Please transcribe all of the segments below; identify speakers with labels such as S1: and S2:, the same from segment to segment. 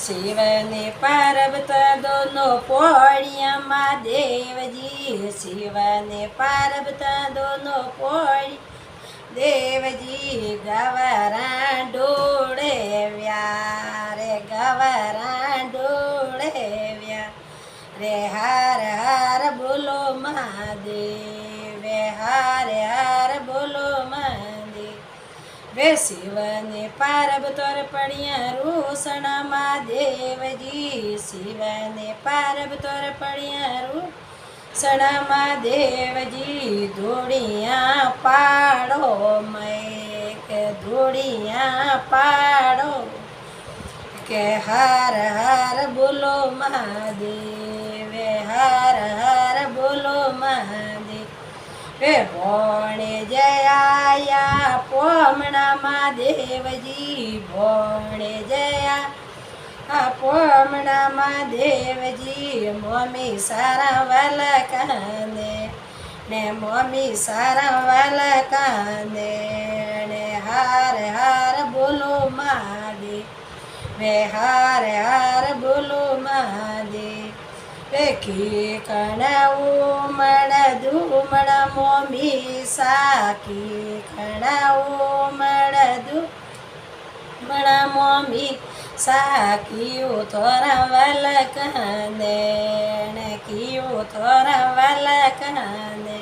S1: શિવને પાર્વતી દોનો પોળિયા મહાદેવજી, શિવને પાર્વતી દોનો પોળી દેવજી, ગવારા ડોળે વ્યા રે, ગવારા ડોળે વ્યા રે, હાર હાર બોલો મહાદેવ, હાર હાર બોલો મહાદેવ. વે શિવને પાર્વતી પડ્યા રૂસણા મહાદેવજી, શિવને પાર્વતી પડ્યા રૂસણા મહાદેવજી, ધૂળિયા પાડો મેં કે ધૂળિયા પાડો કે હાર હાર બોલો મહાદેવ, હાર હાર બોલો મહાદેવ. વે ભોણે જયા પોમણા મહાદેવજી, ભોણે જયા પોમણા મહાદેવજી, મમ્મી સારા વાલા કાને ને મમ્મી સારા વાલા કાને ને હાર હાર બોલો મહાદેવ, વે હાર હાર બોલો મહાદેવ. કી કણા ઉમણ ધૂમણ મોમી સાકી, કણા ઉમણ ધૂમણ મોમી સાકી, થોરા વાલા કાને ને કીઓ થોરા વાલા કાને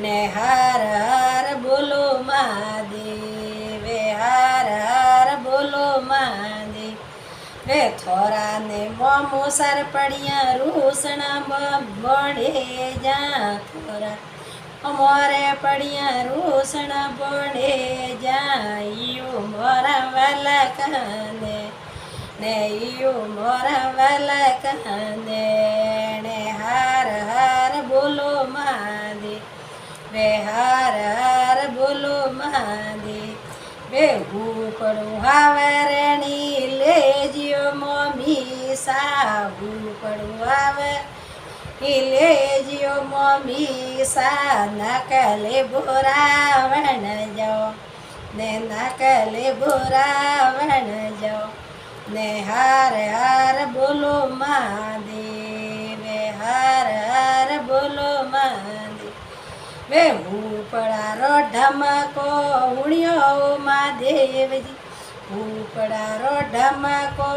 S1: ને હાર હાર બોલો મહાદેવ, હાર હાર બોલો મહાદેવ. વે થોરાને મોમો સર પડ્યા રૂસણા બોડે જા, થોરા મોરે પડ્યા રૂસણા બોડે જા, ઈયું મોરા વાલા કાને ને ઈયું મોરા વાલા કાને ને હાર હાર બોલો મહાદેવ, વે હાર હાર બોલો મહાદેવ. વે ઉપડું હાવરણી લેજ્યો મમ્મી સા, ઉપડું આવે લેજ્યો મમ્મી સા, નકલે બોરાવણ જાઓ ને નકલે બોરાવણ જાઓ ને હાર હાર બોલો મહાદેવ, હાર હાર બોલો મહાદેવ. વે ઉપડારો ઢમકો હુણ્યો મહાદેવજી, ઉપડારો ઢમકો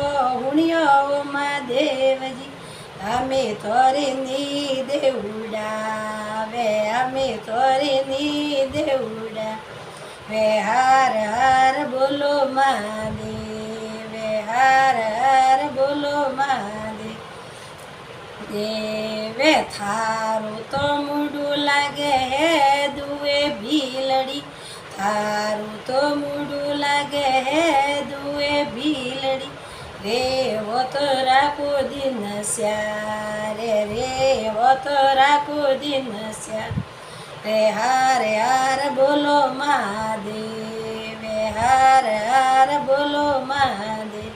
S1: હુણ્યો મહાદેવજી, અમે થોરી ની દેવડા, વે અમે થોરી ની દેવડા, વે હાર હાર બોલો મહાદેવ, હાર હાર બોલો મહાદેવ. દેવે થારું તો મૂડું લાગે હે દુએ ભીલડી, થારું તો મૂડું લાગે હે દુએ ભીલડી, રેવો તો રાખો દિન સ્યા રે, રેવો તો રાખો દિન સ્યા રે, હાર હાર બોલો મહાદેવ, હાર હાર બોલો મહાદેવ.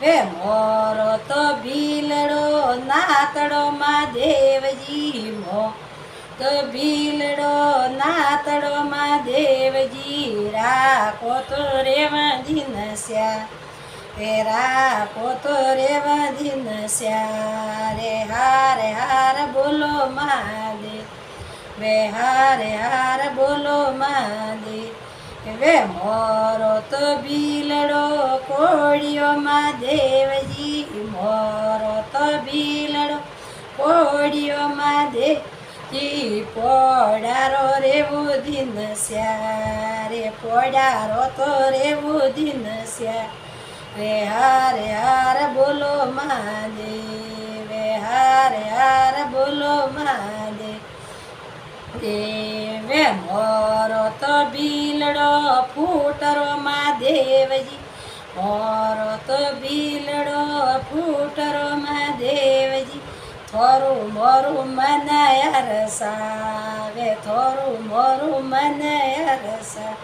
S1: વે મોરો તો ભીલડો નાતડો મહાદેવજી, મો તો ભીલડો નાતડો મહાદેવજી, રાખો તો રેવા દિન સ્યા રે, રાખો તો રેવા દિન સ્યા રે, હાર હાર બોલો મહાદેવ, વે હાર હાર બોલો મહાદેવ. વે મોરો તો ભીલડો કોળિયો મહાદેવજી, મોરો તો ભીલડો કોળિયો મહાદેવજી, પોડારો રેવો દિન સ્યા રે, પોડારો તો રેવો દિન સ્યા રે, હાર હાર બોલો મહાદેવ, હાર હાર બોલો મહાદેવ. દેવે મોરો તો ભીલડો ફૂટરો મહાદેવજી, મોરો તો ભીલડો ફૂટરો મહાદેવજી, થોરું મોરું મને રસાવે, થોરું મોરું મને રસા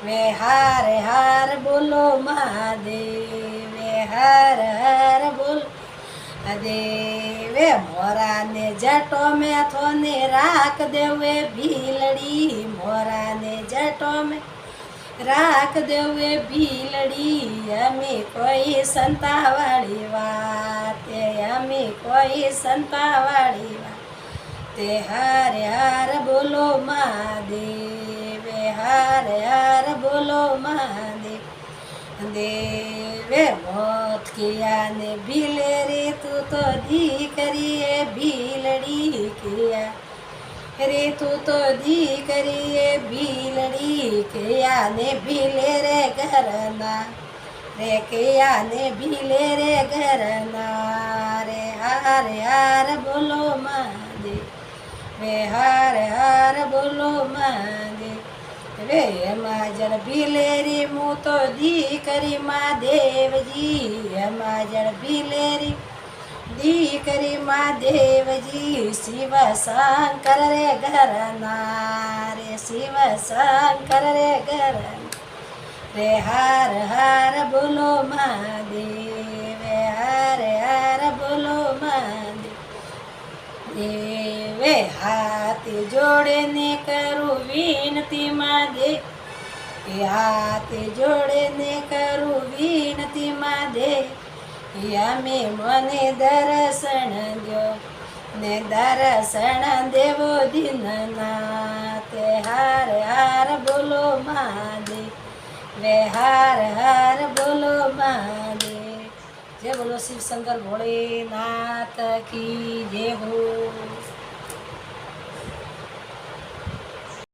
S1: વે, હાર હાર બોલો મહાદેવ, હાર હાર બોલો દેવે. મોરાને જટો મેથો ને રાખ દેવે ભીલડી, મોરાને જટો મેં રાખ દેવે ભીલડી અમે કોઈ સંતાવાળી વાત અમે કોઈ સંતાવાળી વાત તે હારે હાર બોલો મહાદેવ હારે હાર બોલો મહાદેવ દેવે મોત કિયા ને ભીલે રે તું તો દીકરીએ ભીલડી કિયા રે તું તો દીકરીએ ભીલડી કિયા ને ભીલે રે ઘરના રે કિયા ને ભીલે રે ઘરના રે હાર બોલો મહાદેવ વે હાર બોલો મહાદેવ રે માજણ ભીલેરી હું તો દીકરી મહાદેવજી માજણ ભીલેરી દીકરી મહાદેવજી શિવ શંકર રે ઘરના રે શિવ શંકર રે ઘરના રે હાર બોલો મહાદેવ હાર બોલો મહાદેવ દેવે હાથ જોડે ને કરું વિનતી મહાદેવ હાથ જોડે ને કરું વિનતી મહાદેવ અમે મને દર્શન દો ને દર્શન દેવો દીનનાથ હાર બોલો મહાદેવ વે હાર બોલો મહાદેવ જય બોલો શિવ શંકર ભોળેનાથ કી જય હો।